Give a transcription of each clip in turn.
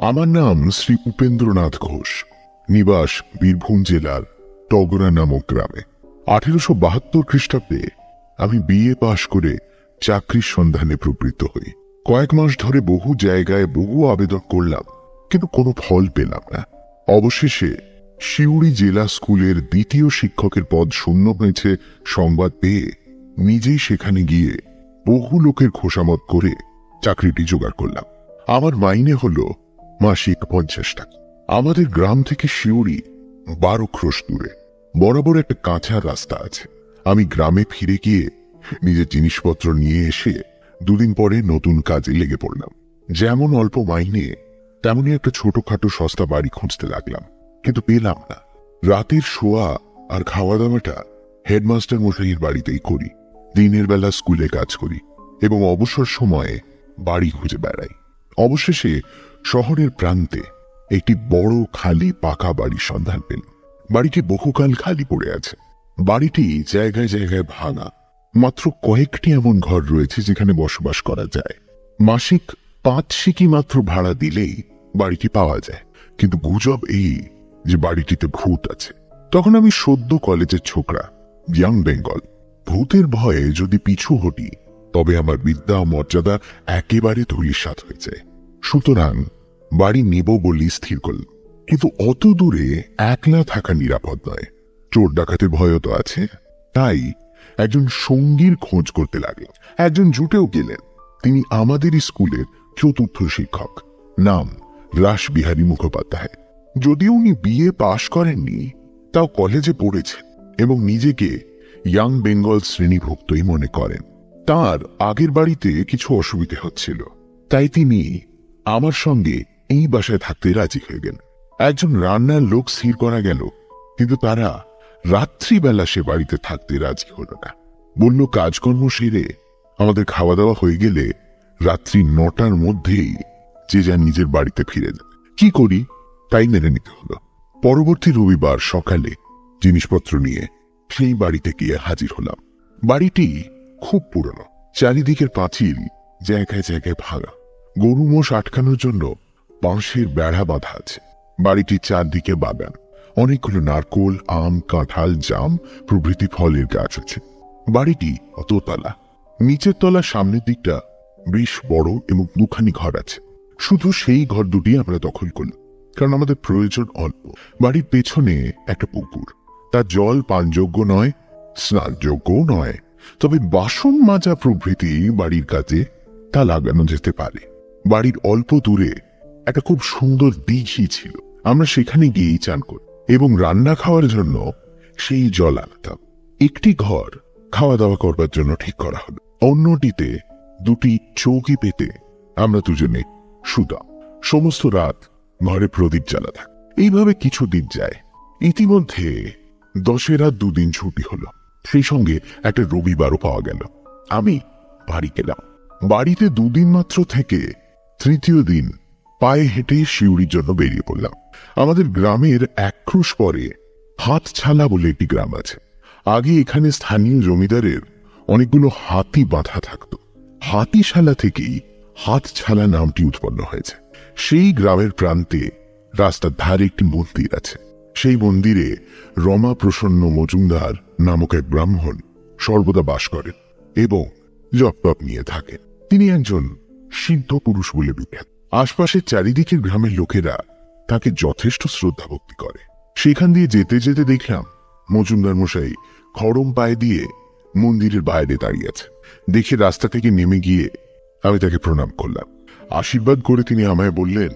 আমার নাম শ্রী উপেন্দ্রনাথ ঘোষ, নিবাস বীরভূম জেলার টগরা নামক গ্রামে। 1872 খ্রিস্টাব্দে আমি বিএ পাশ করে চাকরির সন্ধানে প্রবৃত্ত হই। কয়েক মাস ধরে বহু জায়গায় বহু আবেদন করলাম, কিন্তু কোনো ফল পেলাম না। অবশেষে সিউড়ি জেলা স্কুলের দ্বিতীয় শিক্ষকের পদ শূন্য হয়েছে সংবাদ পেয়ে নিজেই সেখানে গিয়ে বহু লোকের খোসামত করে চাকরিটি জোগাড় করলাম। আমার মাইনে হলো মাসিক 50 টাকা। আমাদের গ্রাম থেকে সিউড়ি 12 ক্রোশ দূরে। বরাবর একটা কাঁচা রাস্তা আছে। আমি গ্রামে ফিরে গিয়ে নিজের জিনিসপত্র নিয়ে এসে 2 দিন পরে নতুন কাজে লেগে পড়লাম। যেমন অল্প মাইনে তেমনি একটা ছোটখাটো সস্তা বাড়ি খুঁজতে লাগলাম, কিন্তু পেলাম না। রাতের শোয়া আর খাওয়া দাওয়াটা হেডমাস্টার মশাইয়ের বাড়িতেই করি। দিনের বেলা স্কুলে কাজ করি এবং অবসর সময়ে বাড়ি খুঁজে বেড়াই। অবশেষে শহরের প্রান্তে একটি বড় খালি পাকা বাড়ির সন্ধান পেলাম। বাড়িটি বহুকাল খালি পড়ে আছে। বাড়িটি জায়গায় জায়গায় ভাঙা। মাত্র কয়েকটি এমন ঘর রয়েছে যেখানে বসবাস করা যায়। মাসিক 5 সিকি মাত্র ভাড়া দিলেই বাড়িটি পাওয়া যায়। কিন্তু গুজব এই যে বাড়িটিতে ভূত আছে। তখন আমি সদ্য কলেজের ছোকরা, ইয়াং বেঙ্গল। ভূতের ভয়ে যদি পিছু হটি তবে আমার বিদ্যা ও মর্যাদা একেবারে ধূলিসাৎ হয়ে যায়। সুতরাং বাড়ি নেব বলেই স্থির করলাম। কিন্তু অত দূরে একলা থাকা নিরাপদ নয়, চোর ডাকাতের ভয়ও তো আছে। তাই একজন সঙ্গীর খোঁজ করতে লাগলাম। একজন জুটেও গেলেন। তিনি আমাদের স্কুলের 4র্থ শিক্ষক, নাম রাসবিহারী মুখোপাধ্যায়। যদিও উনি বিএ পাশ করেননি, তাও কলেজে পড়েছেন এবং নিজেকে ইয়াং বেঙ্গল শ্রেণীভুক্তই মনে করেন। তার আগের বাড়িতে কিছু অসুবিধে হচ্ছিল, তাই তিনি আমার সঙ্গে এই বাসায় থাকতে রাজি হয়ে গেলেন। একজন রান্নার লোক স্থির করা গেল, কিন্তু তারা রাত্রিবেলা সে বাড়িতে থাকতে রাজি হল না। বলল কাজকর্ম সেরে আমাদের খাওয়া দাওয়া হয়ে গেলে রাত্রি 9টার মধ্যেই যে যা নিজের বাড়িতে ফিরে যাবে। কি করি তাই মেনে নিতে হলো। পরবর্তী রবিবার সকালে জিনিসপত্র নিয়ে সেই বাড়িতে গিয়ে হাজির হলাম। বাড়িটি খুব পুরনো। চারিদিকের পাঁচিল জায়গায় জায়গায় ভাঙা। গরু মোষ আটকানোর জন্য বাঁশের বেড়া বাঁধা আছে। বাড়িটির চারদিকে বাগান। অনেকগুলো নারকোল, আম, কাঁঠাল, জাম প্রভৃতি ফলের গাছ আছে। বাড়িটি দোতলা। নিচের তলার সামনের দিকটা বেশ বড় এবং 2খানি ঘর আছে। শুধু সেই ঘর দুটি আমরা দখল করলাম, কারণ আমাদের প্রয়োজন অল্প। বাড়ির পেছনে একটা পুকুর। তার জল পানযোগ্য নয়, স্নানযোগ্যও নয়, তবে বাসন মাজা প্রভৃতি বাড়ির কাজে তা লাগানো যেতে পারে। বাড়ির অল্প দূরে একটা খুব সুন্দর দিঘি ছিল। আমরা সেখানে গিয়েই চান করি এবং রান্না খাওয়ার জন্য সেই জল আনতাম। একটি ঘর খাওয়া দাওয়া করবার জন্য ঠিক করা হলো। অন্যটিতে 2টি চৌকি পেতে আমরা দুজনে শুতাম। সমস্ত রাত ঘরে প্রদীপ জ্বালা থাকে। এইভাবে কিছুদিন যায়। ইতিমধ্যে দশেরাত 2 দিন ছুটি হলো। সেই সঙ্গে একটা রবিবারও পাওয়া গেল। আমি বাড়ি গেলাম। বাড়িতে 2 দিন মাত্র থেকে 3য় দিন পায়ে হেঁটে সিউড়ির জন্য বেরিয়ে পড়লাম। আমাদের গ্রামের 1 ক্রোশ পরে হাতছালা বলে একটি গ্রাম আছে। আগে এখানে স্থানীয় জমিদারের অনেকগুলো হাতি বাঁধা থাকত। হাতিশালা থেকেই হাতছালা নামটি উৎপন্ন হয়েছে। সেই গ্রামের প্রান্তে রাস্তার ধারে একটি মন্দির আছে। সেই মন্দিরে রমা প্রসন্ন মজুমদার নামক এক ব্রাহ্মণ সর্বদা বাস করেন এবং জপ নিয়ে থাকেন। তিনি একজন সিদ্ধ পুরুষ বলে বিখ্যাত। আশপাশের চারিদিকের গ্রামের লোকেরা তাকে যথেষ্ট শ্রদ্ধা ভক্তি করে। সেখান দিয়ে যেতে যেতে দেখলাম মজুমদার মশাই খড়ম পায়ে দিয়ে মন্দিরের বাইরে দাঁড়িয়ে আছে। দেখে রাস্তা থেকে নেমে গিয়ে আমি তাকে প্রণাম করলাম। আশীর্বাদ করে তিনি আমায় বললেন,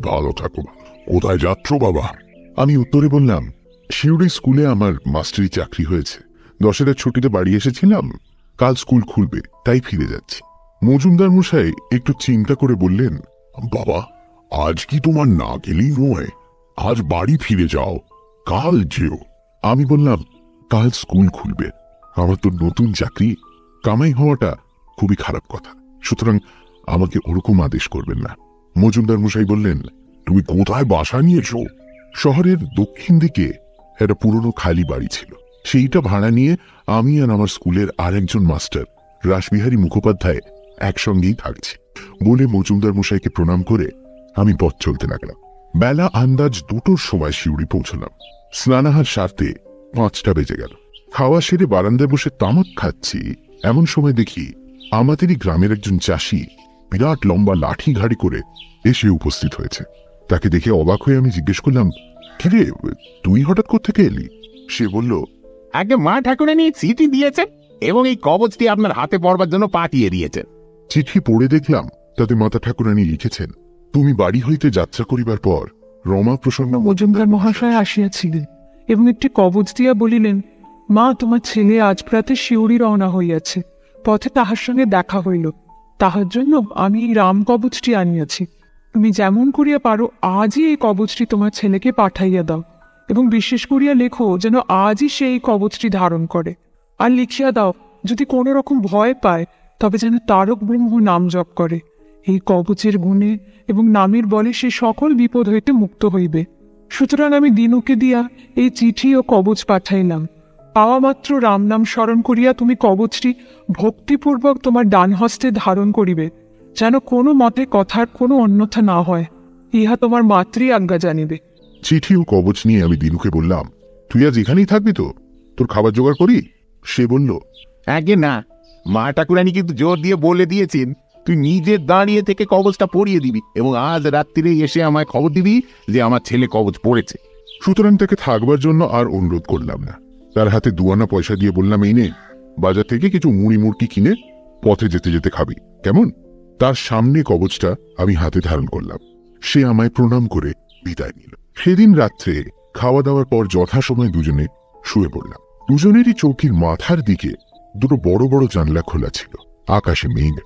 ভালো থাকো। কোথায় যাচ্ছ বাবা? আমি উত্তরে বললাম, সিউড়ি স্কুলে আমার মাস্টারি চাকরি হয়েছে। দশেরার ছুটিতে বাড়ি এসেছিলাম, কাল স্কুল খুলবে তাই ফিরে যাচ্ছি। মজুমদার মশাই একটু চিন্তা করে বললেন, বাবা আজ কি তোমার না গেলেই নয়, আজ বাড়ি ফিরে যাও, কাল যেও। আমি বললাম, কাল স্কুল খুলবে, আমার তো নতুন চাকরি, কামাই হওয়াটা খুবই খারাপ কথা, সুতরাং আমাকে ওরকম আদেশ করবেন না। মজুমদার মশাই বললেন, তুমি কোথায় বাসা নিয়েছো? শহরের দক্ষিণ দিকে একটা পুরনো খালি বাড়ি ছিল। সেইটা ভাড়া নিয়ে আমি আর আমার স্কুলের আরেকজন মাস্টার রাসবিহারী মুখোপাধ্যায় একসঙ্গেই থাকছি বলে মজুমদার মশাইকে প্রণাম করে আমি পথ চলতে লাগলাম। বেলা আন্দাজ 2টোর সময় শিউরি পৌঁছলাম। স্নানাহার সারতে 5টা বেজে গেল। খাওয়া সেরে বারান্দায় বসে তামাক খাচ্ছি, এমন সময় দেখি আমাদেরই গ্রামের একজন চাষি বিরাট লম্বা লাঠি ঘাড়ি করে এসে উপস্থিত হয়েছে। তাকে দেখে অবাক হয়ে আমি জিজ্ঞেস করলাম, কিরে, তুই হঠাৎ কোত্থেকে এলি? সে বলল, আগে মা ঠাকুরানী চিঠি দিয়েছেন এবং এই কবচটি আপনার হাতে পড়বার জন্য পাঠিয়ে দিয়েছেন। চিঠি পড়ে দেখলাম তাতে মাতা ঠাকুরানী লিখেছেন, তুমি বাড়ি হইতে যাত্রা করিবার পর রমা প্রসন্ন মজুমদার মহাশয় আসিয়াছিলেন এবং একটি কবচ দিয়া বলিলেন, মা, তোমার ছেলে আজ প্রাতে শিউরি রওনা হইয়াছে। পথে তাহার সঙ্গে দেখা হইল। তাহার জন্য আমি এই রাম কবচটি আনিয়াছি। তুমি যেমন করিয়া পারো আজই এই কবচটি তোমার ছেলেকে পাঠাইয়া দাও এবং বিশেষ করিয়া লেখো যেন আজই সে এই কবচটি ধারণ করে। আর লিখিয়া দাও, যদি কোনো রকম ভয় পায় তবে যেন তারক ব্রহ্ম নাম জপ করে। এই কবচের গুণে এবং নামের বলে সে সকল বিপদ হইতে মুক্ত হইবে। সুতরাং আমি দিনুকে দিয়া এই চিঠি ও কবচ পাঠাইলাম। পাওয়া মাত্র রাম নাম স্মরণ করিয়া তুমি কবচটি ভক্তিপূর্বক তোমার ডান হস্তে ধারণ করিবে, যেন কোনো মতে কথার কোনো অন্যথা না হয়। ইহা তোমার মাতৃ আজ্ঞা জানিবে। চিঠি ও কবচ নিয়ে আমি দিনুকে বললাম, তুই আজ এখানেই থাকবি তো? তোর খাবার জোগাড় করি? সে বলল, আগে না, মা ঠাকুরানী কিন্তু জোর দিয়ে বলে দিয়েছেন তুই নিজে দাঁড়িয়ে থেকে কবচটা পড়িয়ে দিবি এবং আজ রাত্রিরে এসে আমায় খবর দিবি যে আমার ছেলে কবচ পড়েছে। সুতরাং তাকে থাকবার জন্য আর অনুরোধ করলাম না। তার হাতে 2 আনা পয়সা দিয়ে বললাম, এই নে, বাজার থেকে কিছু মুড়ি মুড়কি কিনে পথে যেতে যেতে খাবি, কেমন? তার সামনে কবচটা আমি হাতে ধারণ করলাম। সে আমায় প্রণাম করে বিদায় নিল। সেদিন রাত্রে খাওয়া দাওয়ার পর যথাসময় দুজনে শুয়ে পড়লাম। দুজনেরই চৌকির মাথার দিকে 2টো বড় বড় জানলা খোলা ছিল। আকাশে মেঘ,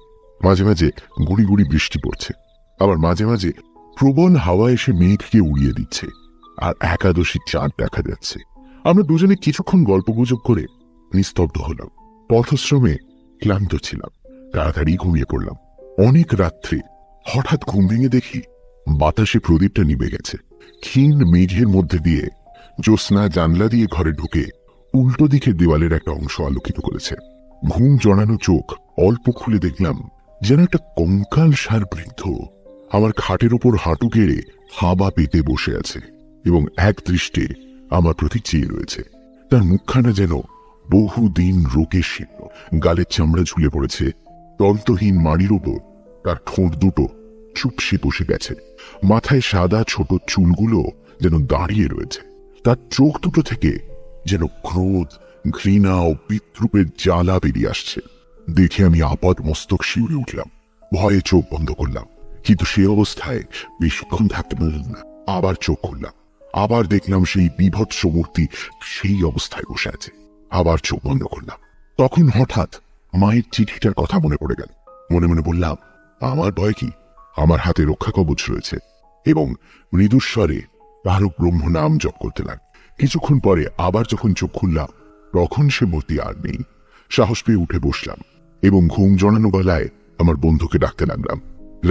মাঝে মাঝে গুড়ি গুড়ি বৃষ্টি পড়ছে, আবার মাঝে মাঝে প্রবল হাওয়া এসে মেঘকে উড়িয়ে দিচ্ছে, আর একাদশী চাঁদ দেখা যাচ্ছে। আমরা দুজনে কিছুক্ষণ গল্পগুজব করে নিস্তব্ধ হলাম। পথশ্রমে ক্লান্ত ছিলাম, তাড়াতাড়ি ঘুমিয়ে পড়লাম। অনেক রাত্রে হঠাৎ ঘুম ভেঙে দেখি বাতাসে প্রদীপটা নিভে গেছে। ক্ষীণ মেঘের মধ্যে দিয়ে জ্যোৎস্না জানলা দিয়ে ঘরে ঢুকে উল্টো দিকে দেওয়ালের একটা অংশ আলোকিত করেছে। ঘুম জড়ানো চোখ অল্প খুলে দেখলাম যেন একটা কঙ্কাল সার বৃদ্ধ আমার খাটের ওপর হাঁটু গেড়ে হাবা পেতে বসে আছে এবং এক দৃষ্টে আমার প্রতি চেয়ে রয়েছে। তার মুখখানা যেন বহুদিন রোগে শীর্ণ, গালের চামড়া ঝুলে পড়েছে। দন্তহীন মাড়ির ওপর তার ঠোঁট দুটো চুপসে বসে গেছে। মাথায় সাদা ছোট চুলগুলো যেন দাঁড়িয়ে রয়েছে। তার চোখ দুটো থেকে যেন ক্রোধ, ঘৃণা ও বিদ্রুপের জ্বালা বেরিয়ে আসছে। দেখে আমি আপাদ মস্তক শিউরে উঠলাম। ভয়ে চোখ বন্ধ করলাম, কিন্তু সে অবস্থায় বেশিক্ষণ থাকতে পারলাম না। আবার চোখ খুললাম, আবার দেখলাম সেই বিভৎস মূর্তি সেই অবস্থায় বসে আছে। আবার চোখ বন্ধ করলাম। তখন হঠাৎ মায়ের চিঠিটার কথা মনে পড়ে গেল। মনে মনে বললাম, আমার ভয় কি? আমার হাতে রক্ষা কবচ রয়েছে। এবং মৃদুস্বরে তারক ব্রহ্ম নাম জপ করতে লাগ। কিছুক্ষণ পরে আবার যখন চোখ খুললাম, তখন সে মূর্তি আর নেই। সাহস পেয়ে উঠে বসলাম এবং ঘুম জড়ানো গলায় আমার বন্ধুকে ডাকতে লাগলাম।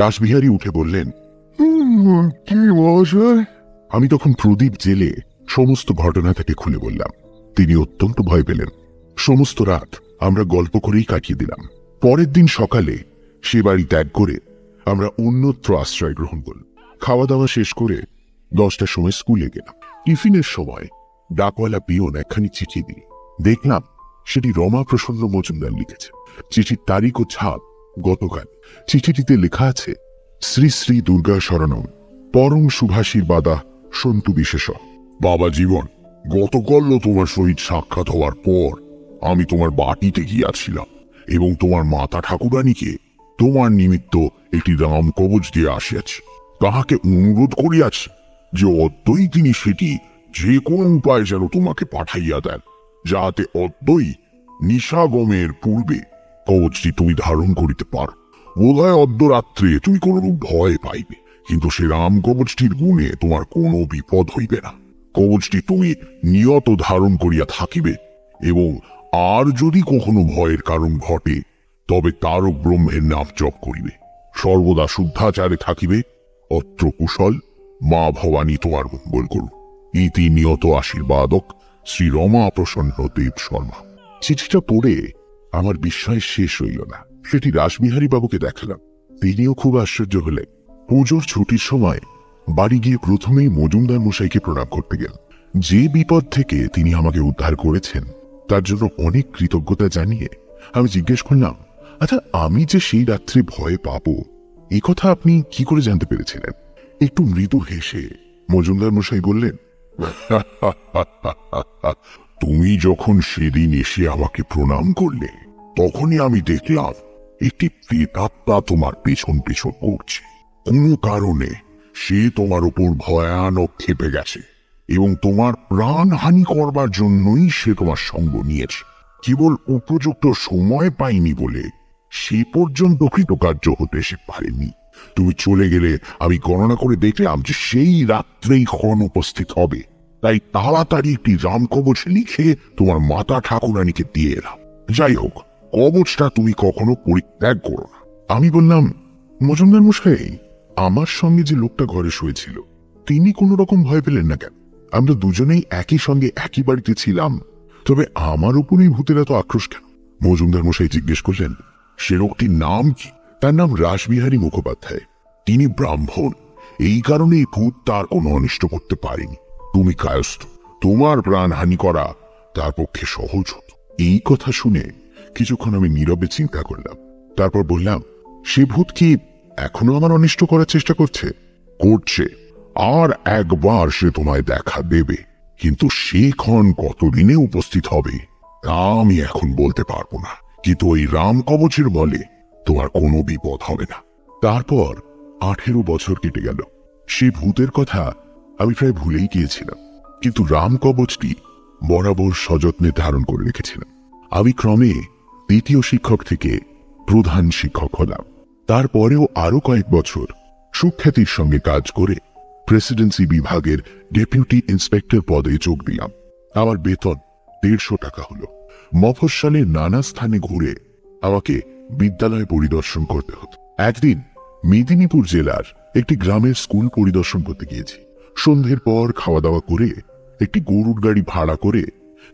রাসবিহারী উঠে বললেন, কি মহাশয়? আমি তখন প্রদীপ জেলে সমস্ত ঘটনা তাকে খুলে বললাম। তিনি অত্যন্ত ভয় পেলেন। সমস্ত রাত আমরা গল্প করেই কাটিয়ে দিলাম। পরের দিন সকালে সে বাড়ি ত্যাগ করে আমরা অন্যত্র আশ্রয় গ্রহণ করলাম। খাওয়া দাওয়া শেষ করে 10টার সময় স্কুলে গেলাম। টিফিনের সময় ডাকওয়ালা পিয়ন একখানি চিঠি দিল। দেখলাম সেটি রমা প্রসন্ন মজুমদার লিখেছে। চিঠির তারিখ ও ছাপ গতকাল। চিঠিটিতে লেখা আছে, শ্রী শ্রী দুর্গা শরণম, পরম শুভাশীর্বাদা সন্তু বিশেষ। বাবা জীবন, গতকাল তোমার সহিত সাক্ষাৎ হওয়ার পর আমি তোমার বাটিতে গিয়াছিলাম এবং তোমার মাতা ঠাকুরানীকে তোমার নিমিত্ত একটি রাম কবচ দিয়ে আসিয়াছি। তাহাকে অনুরোধ করিয়াছি যে অদ্যই তিনি সেটি যে কোনো উপায় যেন তোমাকে পাঠাইয়া দেন, যাহাতে অদ্যই নিশাগমের পূর্বে কবচটি তুমি ধারণ করিতে পারো। বোধহয় অদ্য রাত্রে তুমি কোনরূপ ভয় পাইবে, কিন্তু সে রাম কবচটির গুণে তোমার কোনো বিপদ হইবে না। কবচটি তুমি নিয়ত ধারণ করিয়া থাকিবে এবং আর যদি কখনো ভয়ের কারণ ঘটে তবে তারক ব্রহ্মের নাম জপ করিবে। সর্বদা শুদ্ধাচারে থাকিবে। অত্র কুশল। মা ভবানী তোমার মঙ্গল করুন। ইতি নিয়ত আশীর্বাদক শ্রী রমা প্রসন্ন দেব শর্মা। চিঠিটা পড়ে আমার বিস্ময় শেষ হইল না। সেটি রাসবিহারী বাবুকে দেখালাম। তিনিও খুব আশ্চর্য হলেন। পুজোর ছুটির সময় বাড়ি গিয়ে প্রথমেই মজুমদার মশাইকে প্রণাম করতে গেল। যে বিপদ থেকে তিনি আমাকে উদ্ধার করেছেন তার জন্য অনেক কৃতজ্ঞতা জানিয়ে আমি জিজ্ঞেস করলাম, আচ্ছা, আমি যে সেই রাত্রে ভয় পাবো এই কথা আপনি কি করে জানতে পেরেছিলেন? একটু মৃদু হেসে মজুমদার মশাই বললেন, তুমি যখন সেদিন এসে আমাকে প্রণাম করলে তখনই আমি দেখলাম একটি প্রেতাত্মা তোমার পেছন পেছন করছে। কোনো কারণে সে তোমার উপর ভয়ানক ক্ষেপে গেছে এবং তোমার প্রাণহানি করবার জন্যই সে তোমার সঙ্গ নিয়েছে। কেবল উপযুক্ত সময় পাইনি বলে সে পর্যন্ত কৃতকার্য হতে সে পারেনি। তুমি চলে গেলে আমি গণনা করে দেখলাম যে সেই রাত্রেই ক্ষণ উপস্থিত হবে, তাই তাড়াতাড়ি একটি রামকবচ লিখে তোমার মাতা ঠাকুরানীকে দিয়ে এলাম। যাই হোক, কবচটা তুমি কখনো পরিত্যাগ করো না। আমি বললাম, মজুমদার মশাই, আমার সঙ্গে যে লোকটা ঘরে শুয়েছিল তিনি কোন রকম ভয় পেলেন না কেন? আমরা দুজনেই একই সঙ্গে একই বাড়িতে ছিলাম, তবে আমার উপরেই ভূতের এত আক্রোশ কেন? মজুমদার মশাই জিজ্ঞেস করলেন, সে লোকটির নাম কি? তার নাম রাসবিহারী মুখোপাধ্যায়। তিনি ব্রাহ্মণ, এই কারণেই ভূত তার কোনো অনিষ্ট করতে পারেনি। তুমি কায়স্থ, তোমার প্রাণহানি করা তার পক্ষে সহজ হতো। এই কথা শুনে কিছুক্ষণ আমি নীরবে চিন্তা করলাম। তারপর বললাম, সে ভূত কি এখনো আমার অনিষ্ট করার চেষ্টা করছে? করছে, আর একবার সে তোমায় দেখা দেবে, কিন্তু সে ক্ষণ কতদিনে উপস্থিত হবে তা আমি এখন বলতে পারবো না, কিন্তু ওই রাম কবচের বলে তোমার কোনো বিপদ হবে না। তারপর 18 বছর কেটে গেল। সে ভূতের কথা আমি প্রায় ভুলেই গিয়েছিলাম, কিন্তু রাম কবচটি বরাবর সযত্নে ধারণ করে রেখেছিলাম। আমি ক্রমে দ্বিতীয় শিক্ষক থেকে প্রধান শিক্ষক হলাম। তারপরেও আরো কয়েক বছর সুখ্যাতির সঙ্গে কাজ করে প্রেসিডেন্সি বিভাগের ডেপুটি ইন্সপেক্টর পদে যোগ দিলাম। আমার বেতন 150 টাকা হলো। মফস্বলের নানা স্থানে ঘুরে আমাকে বিদ্যালয় পরিদর্শন করতে হতো। একদিন মেদিনীপুর জেলার একটি গ্রামের স্কুল পরিদর্শন করতে গিয়েছি। সন্ধ্যের পর খাওয়া দাওয়া করে একটি গরুর গাড়ি ভাড়া করে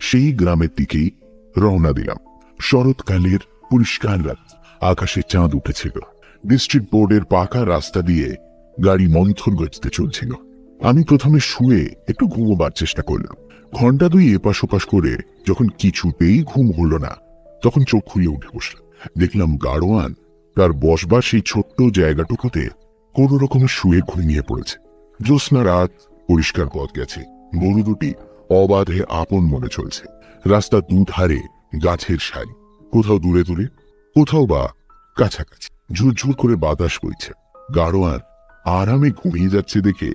সেই গ্রামের দিকেই রওনা দিলাম। শরৎকালের পরিষ্কার রাত, আকাশে চাঁদ উঠেছিল। ডিস্ট্রিক্ট বোর্ডের পাকা রাস্তা দিয়ে গাড়ি মন্থর গতিতে চলছিল। আমি প্রথমে শুয়ে একটু ঘুমোবার চেষ্টা করলাম। ঘন্টা 2 এপাশ ওপাশ করে যখন কিছুতেই ঘুম হলো না, তখন চোখ খুলে উঠে বসলাম। দেখলাম গাড়োয়ান তার বসবার সেই ছোট্ট জায়গাটুকুতে কোন রকমে শুয়ে ঘুমিয়ে পড়েছে। জ্যোৎস্না রাত, পরিষ্কার পথ গেছে, গরু দুটি অবাধে আপন মনে চলছে। রাস্তার দুধারে গাছের সারি, কোথাও দূরে দূরে, কোথাও বা কাছাকাছি ঝুরঝুর করে বাতাস বইছে। গাড়োয়ান আরামে ঘুমিয়ে যাচ্ছে দেখে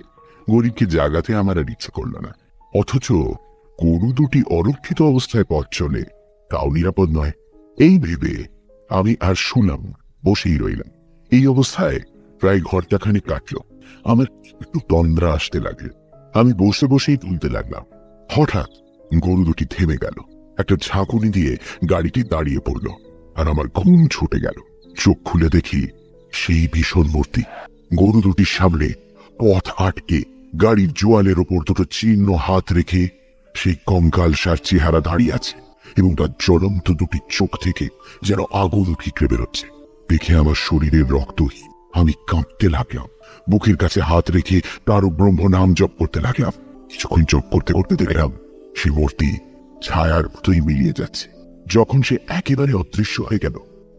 গরিবকে জাগাতে আমার আর ইচ্ছে করল না। অথচ গরু দুটি অরক্ষিত অবস্থায় পথ চলে, তাও নিরাপদ নয়। এই ভেবে আমি আর শুনলাম, বসেই রইলাম। এই অবস্থায় প্রায় ঘন্টাখানেক কাটল। আমার একটু তন্দ্রা আসতে লাগলো। আমি বসে বসেই তুলতে লাগলাম। হঠাৎ গরু দুটি থেমে গেল। একটা ঝাঁকুনি দিয়ে গাড়িটি দাঁড়িয়ে পড়ল, আর আমার ঘুম ছুটে গেল। চোখ খুলে দেখি সেই ভীষণ মূর্তি গরু দুটির সামনে পথ আটকে গাড়ির জোয়ালের ওপর দুটো চিহ্ন হাত রেখে সেই কঙ্কালসার চেহারা দাঁড়িয়ে আছে, এবং তার জ্বলন্ত দুটি চোখ থেকে যেন আগুন ঠিকরে বেরোচ্ছে। দেখে আমার শরীরের রক্তহীন। আমি কাঁপতে লাগলাম। বুকের কাছে হাত রেখে তার ব্রহ্ম নাম জপ করতে লাগলাম। কিছুক্ষণ জপ করতে করতে দেখলাম সে মূর্তি ছায়ার মতোই মিলিয়ে যাচ্ছে। যখন সে একেবারে অদৃশ্য হয়ে গেল,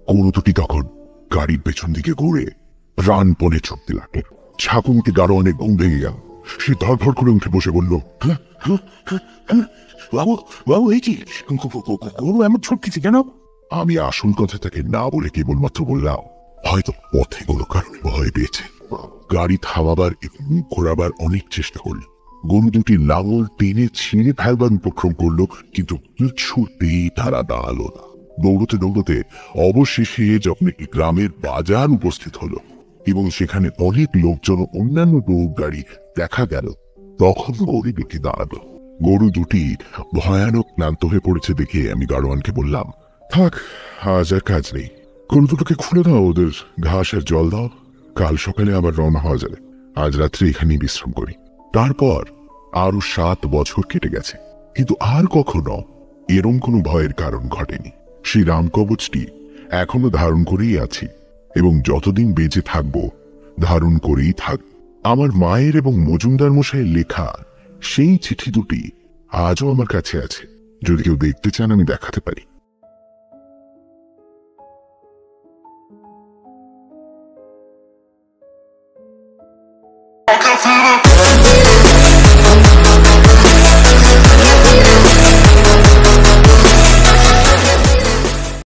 গরু দুটি তখন গাড়ির পেছন দিকে ঘুরে প্রাণপণে ছুটতে লাগলো। ঝাঁকুনিতে গাড়োয়ানের ঘুম ভেঙে গেল। সে ধড়ফড় করে উঠে বসে বলল, বাবু বাবু, এই কি গরু এমন ছটকিছে কেন? আমি আসল কথা তাকে না বলে কেবলমাত্র বললাম, হয়তো পথে কোনো কারণে ভয় পেয়েছে। গাড়ি থামাবার এবং ঘোরাবার অনেক চেষ্টা করল। গরু দুটি লাঙল টেনে ছিঁড়ে ফেলবার উপক্রম করলো, কিন্তু কিছুতেই তারা দাঁড়ালো না। দৌড়তে দৌড়তে অবশেষে যখন একটি গ্রামের বাজার উপস্থিত হলো এবং সেখানে অনেক লোকজন, অন্যান্য গরুর গাড়ি দেখা গেল, তখন গরু দুটি দাঁড়ালো। গরু দুটি ভয়ানক ক্লান্ত হয়ে পড়েছে দেখে আমি গাড়োয়ানকে বললাম, থাক, আজ আর কাজ নেই। গরু দুটোকে খুলে দাও, ওদের ঘাস আর জল দাও। কাল সকালে আবার রওনা হওয়া যাবে। আজ রাত্রে এখানেই বিশ্রাম করি। তারপর আরো 7 বছর কেটে গেছে, কিন্তু আর কখনো এরম কোনো ভয়ের কারণ ঘটেনি। সেই রামকবচটি এখনো ধারণ করেই আছি, এবং যতদিন বেঁচে থাকবো ধারণ করেই থাক। আমার মায়ের এবং মজুমদার মশাইয়ের লেখা সেই চিঠি দুটি আজও আমার কাছে আছে। যদি কেউ দেখতে চান আমি দেখাতে পারি।